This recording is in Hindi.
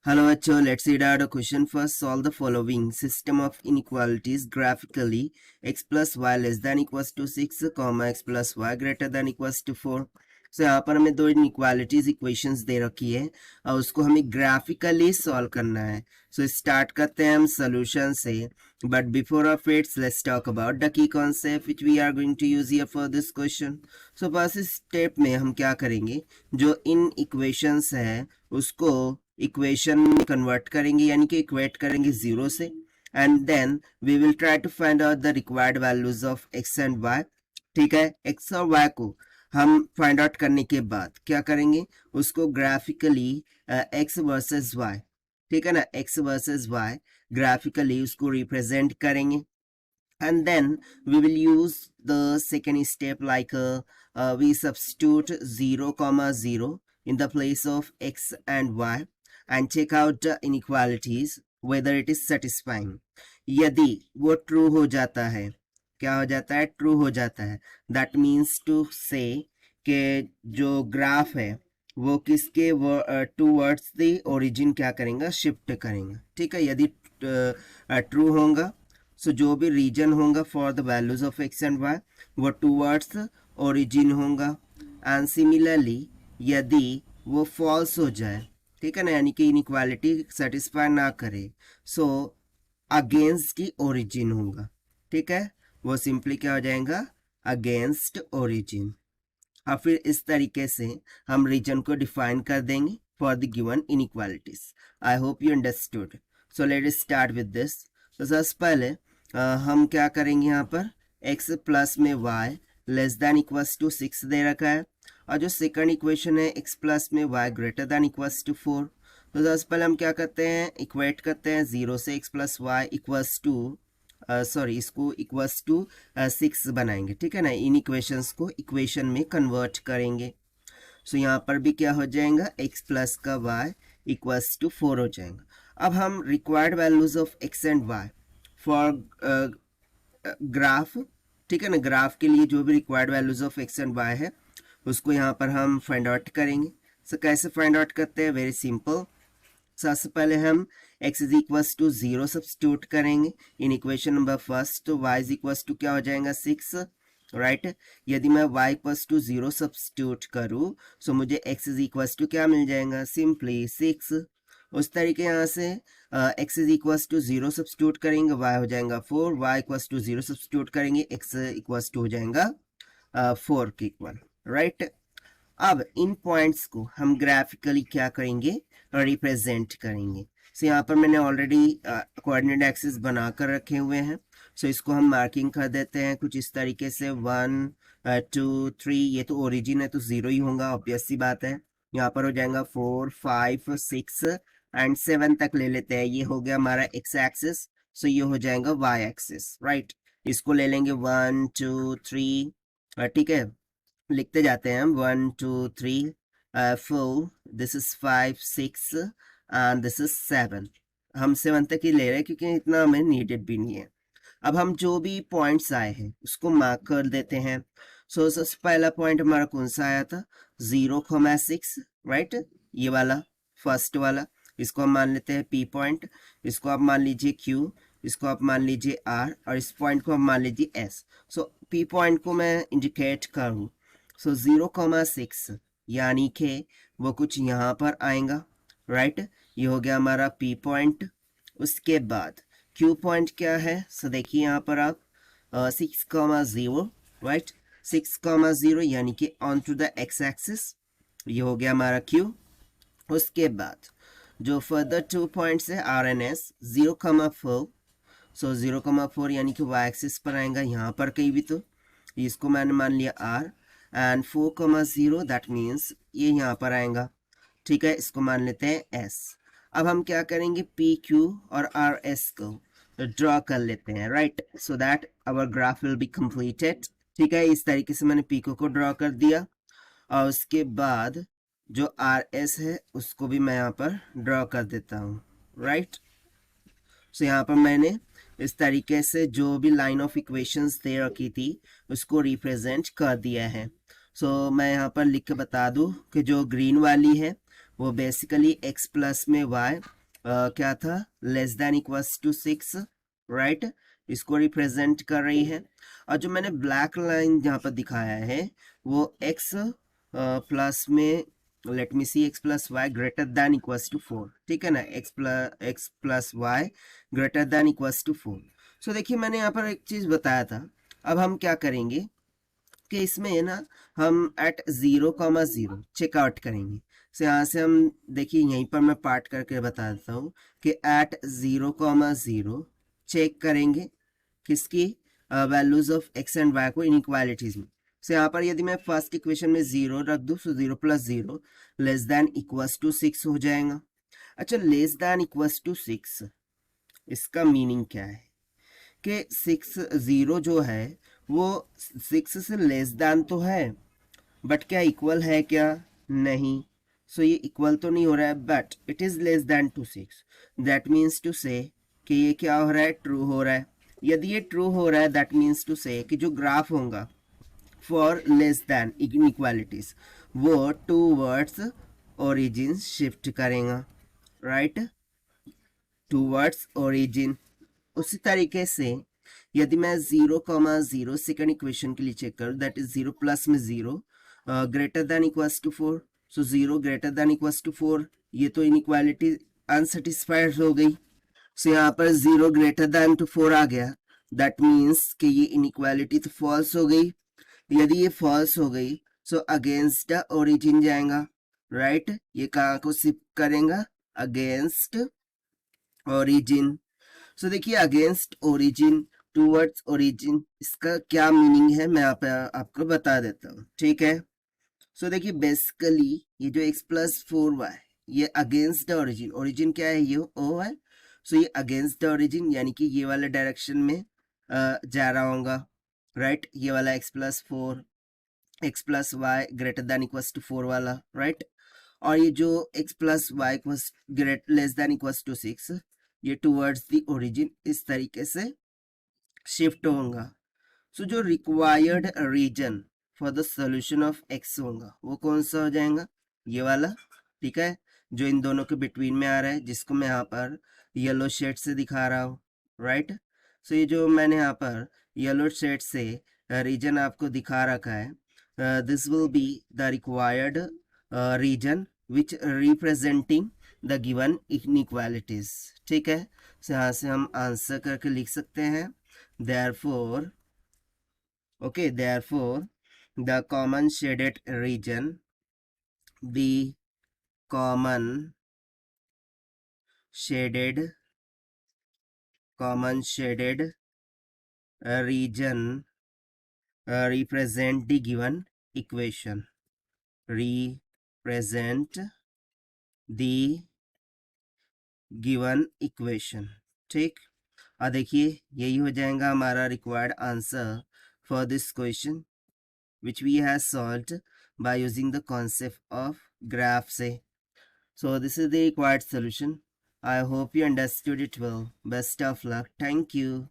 Hello bachcho, let's read out a question first. Solve the following system of inequalities graphically. X plus y less than equals to 6, comma x plus y greater than equals to 4. So यहाँ पर हमें दो inequalities equations दे रखी है और उसको हमें graphically solve करना है. So start करते हैं हम solution से. But before of it, let's talk about the key concept which we are going to use here for this question. So first step में हम क्या करेंगे, जो इन equations है उसको इक्वेशन में कन्वर्ट करेंगे, यानी कि इक्वेट करेंगे जीरो से, and then we will try to find out the required values of x and y. ठीक है, एक्स और वाई को हम फाइंड आउट करने के बाद क्या करेंगे, उसको ग्राफिकली एक्स वर्सेस वाई, ठीक है ना, एक्स वर्सेस वाई ग्राफिकली उसको रिप्रेजेंट करेंगे. And then we will use the second step like we substitute 0, 0 in the place of x and y and check out the inequalities whether it is satisfying. यदि वो true हो जाता है, क्या हो जाता है, true हो जाता है, that means to say कि जो ग्राफ है वो किसके towards the origin क्या करेंगे, शिफ्ट करेंगे. ठीक है, यदि true होगा सो जो भी रीजन होगा for the values of x and y वो टूवर्ड्स ओरिजिन होगा. एंड सिमिलरली यदि वो फॉल्स हो जाए, ठीक है ना, यानी कि इनइक्वालिटी सेटिस्फाई ना करे, सो अगेंस्ट की ओरिजिन होगा. ठीक है, वो सिंपली क्या हो जाएगा, अगेंस्ट ओरिजिन. और फिर इस तरीके से हम रीजन को डिफाइन कर देंगे for the given inequalities. I hope you understood. So let us start with this. तो सबसे पहले हम क्या करेंगे, यहाँ पर x प्लस में y less than equals to 6 दे रखा है, और जो सेकंड इक्वेशन है x प्लस में y greater than equals to 4. तो सबसे पहले हम क्या करते हैं, इक्वेट करते हैं 0 से x plus y equals to इसको इक्वल्स टू 6 बनाएंगे. ठीक है ना, इन इक्वेशंस को इक्वेशन में कन्वर्ट करेंगे. सो यहाँ पर भी क्या हो जाएगा, x प्लस का y इक्वल्स टू 4 हो जाएगा. अब हम required values of x and y for graph, ठीक है ना, ग्राफ के लिए जो भी required values of x and y है उसको यहाँ पर हम फाइंड आउट करेंगे. सो कैसे फाइंड आउट करते हैं, वेरी सिंपल. सबसे पहले हम x is equals to 0 substitute करेंगे इन इक्वेशन नंबर फर्स्ट. तो y इज इक्वल्स टू क्या हो जाएगा, 6, राइट. यदि मैं y इक्वल्स टू 0 सब्स्टिट्यूट करूँ सो मुझे x इज इक्वल्स टू क्या मिल जाएगा, सिंपली 6. उस तरीके यहाँ से x is equals to 0 substitute करेंगे, y हो जाएगा 4, y इक्वल्स टू 0 सब्स्टिट्यूट करेंगे, x इक्वल्स टू हो जाएगा 4 के इक्वल, राइट. अब इन पॉइंट्स को हम ग्राफिकली क्या करेंगे, रिप्रेजेंट करेंगे. सो यहाँ पर मैंने ऑलरेडी कोऑर्डिनेट एक्सिस बनाकर रखे हुए हैं. सो इसको हम मार्किंग कर देते हैं कुछ इस तरीके से, 1 2 3. ये तो ओरिजिन है तो 0 ही होगा, ऑब्वियस सी बात है. यहाँ पर हो जाएगा 4 5 6 एंड 7 तक ले लेते हैं. ये हो गया हमारा एक्स एक्सिस, सो ये हो जाएगा वाई एक्सिस, राइट. इसको ले लेंगे 1 2 3, ठीक है, लिखते जाते हैं हम 1 2 3 4, this is 5 6 and this is 7. हम 7 तक ही ले रहे हैं क्योंकि इतना हमें नीडेड भी नहीं है. अब हम जो भी पॉइंट्स आए हैं उसको मार्क कर देते हैं. सो सबसे पहला पॉइंट हमारा कौन सा आया था, 0,6, राइट, ये वाला फर्स्ट वाला. इसको हम मान लेते हैं P पॉइंट, इसको आप मान लीजिए Q, इसको आप मान लीजिए R, और इस पॉइंट को हम मान लीजिए S. सो P पॉइंट को मैं इंडिकेट करूँ, सो 0,6 यानी कि वो कुछ यहाँ पर आएगा, राइट. ये हो गया हमारा P पॉइंट. उसके बाद Q पॉइंट क्या है, सो देखिए यहाँ पर आप 6,0, राइट, 6,0 यानी कि on to the x axis. ये हो गया हमारा Q. उसके बाद जो फर्दर 2 पॉइंट्स है R एंड S, 0,4, सो 0,4 यानी कि y एक्सिस पर आएगा यहाँ पर कहीं भी. तो इसको मैंने मान लिया R, एंड 4,0 दैट मीन्स ये यहाँ पर आएगा, ठीक है, इसको मान लेते हैं S. अब हम क्या करेंगे, PQ और RS को ड्रॉ कर लेते हैं, right, so that our graph will be completed. ठीक है, इस तरीके से मैंने PQ को ड्रॉ कर दिया, और उसके बाद जो RS है उसको भी मैं यहाँ पर ड्रॉ कर देता हूँ, राइट. सो यहाँ पर मैंने इस तरीके से जो भी लाइन ऑफ इक्वेशंस दे रखी थी उसको रिप्रेजेंट कर दिया है. सो मैं यहाँ पर लिख के बता दूँ कि जो ग्रीन वाली है वो बेसिकली x प्लस में y क्या था, less than equals to 6, right, इसको रिप्रेजेंट कर रही है। और जो मैंने ब्लैक लाइन जहाँ पर दिखाया है वो x प्लस में, let me see, x plus y greater than equals to 4, ठीक है ना, x plus y greater than equals to 4। So देखिए मैंने यहाँ पर एक चीज़ बताया था, अब हम क्या करेंगे कि इसमें ना हम एट 0,0 चेकआउट करेंगे। सो यहाँ से हम देखिए, यहीं पर मैं पार्ट करके बता देता हूँ कि एट 0,0 चेक करेंगे किसकी, values of x and y को इनइक्वालिटीज में। सो यहाँ पर यदि मैं फर्स्ट इक्वेशन में 0 रख दूँ, so 0 plus 0 less than equals to 6 हो जाएगा। अच्छा, लेस देन इक्वल्स टू 6, इसका मीनिंग क्या है कि 0 जो है वो 6 से लेस देन तो है, बट क्या इक्वल है क्या, नहीं। सो ये इक्वल तो नहीं हो रहा है, but it is less than to 6। That means to say कि ये क्या हो रहा है, ट्रू हो रहा है। यदि ये ट्रू हो रहा है, दैट मीन्स टू से कि जो ग्राफ होगा फॉर लेस देन इनइक्वालिटीज वो टूवर्ड्स ओरिजिन शिफ्ट करेगा, राइट, टूवर्ड्स ओरिजिन। उसी तरीके से यदि मैं 0,0 सेकेंड इक्वेशन के लिए चेक करूँ, दैट इज 0 प्लस में 0 greater than equals to 4, so 0 greater than equals to 4, ये तो इनइक्वालिटी अनसेटिस्फाइड हो गई। सो यहाँ पर 0 ग्रेटर देन टू 4 आ गया, दैट मीन्स कि ये इनइक्वालिटी तो फॉल्स हो गई। यदि ये फॉल्स हो गई, सो अगेंस्ट द ओरिजिन जाएगा, राइट, ये कहाँ को शिफ्ट करेगा, अगेंस्ट ओरिजिन। सो देखिए, अगेंस्ट ओरिजिन, टूवर्ड्स ओरिजिन, इसका क्या मीनिंग है मैं आपको बता देता हूँ, ठीक है। सो देखिए बेसिकली ये जो x प्लस 4y ये अगेंस्ट द ओरिजिन, ओरिजिन क्या है, ये o है। सो ये अगेंस्ट द ओरिजिन यानी कि ये वाले डायरेक्शन में जा रहा होगा, राइट, ये वाला x plus y greater than equals to 4 वाला, राइट। और ये जो x plus y equals less than equals to 6, ये टूवर्ड्स द ओरिजिन इस तरीके से शिफ्ट होगा। सो जो required region for the solution of x होगा वो कौन सा हो जाएगा, ये वाला, ठीक है, जो इन दोनों के बिटवीन में आ रहा है, जिसको मैं यहाँ पर येलो शेड से दिखा रहा हूँ, राइट। सो ये जो मैंने यहाँ पर येलो शेड से रीजन आपको दिखा रखा है, this will be the required region which representing the given inequalities, ठीक है। सो यहाँ से हम आंसर करके लिख सकते हैं, therefore the common shaded region, the common shaded region represent the given equation, represent the given equation, ठीक। और देखिए यही हो जाएगा हमारा required answer for this question which we have solved by using the concept of graph say. So this is the required solution. I hope you understood it well. Best of luck. Thank you.